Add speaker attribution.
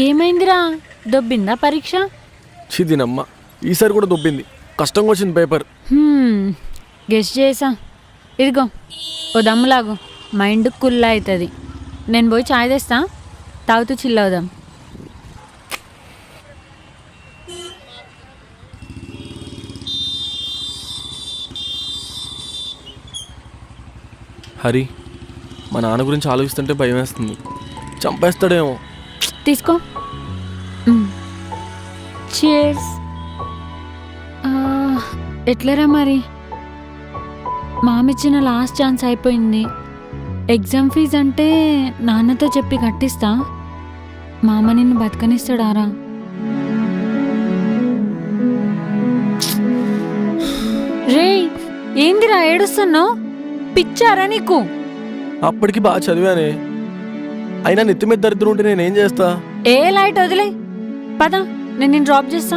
Speaker 1: ఏమైందిరా? దొబ్బిందా పరీక్ష?
Speaker 2: చిదినమ్మ, ఈసారి కూడా దొబ్బింది. కష్టంగా వచ్చింది పేపర్.
Speaker 1: గెస్ట్ చేసా. ఇదిగో ఓ దమ్ములాగు, మైండ్ కుల్ అవుతుంది. నేను పోయి చాయ్ తెస్తా, తాగుతూ చిల్ అవుదాం.
Speaker 2: హరి, మా నాన్న గురించి ఆలోచిస్తుంటే భయం వేస్తుంది. చంపేస్తాడేమో.
Speaker 1: తీసుకో. చీర్స్. ఎట్లరా మరి? మామిచ్చిన లాస్ట్ ఛాన్స్ అయిపోయింది. ఎగ్జామ్ ఫీజు అంటే నాన్నతో చెప్పి కట్టిస్తా. మామ నిన్ను బతకనిస్తాడారా? రే, ఏందిరా ఏడుస్తున్నావు? పిచ్చారా నీకు?
Speaker 2: అప్పటికి బాగా చదివానే, అయినా నెత్తి మీద దరిద్రం ఉంటే నేనేం చేస్తా?
Speaker 1: ఏ లైట్ వదిలే, పద నేను డ్రాప్ చేస్తా.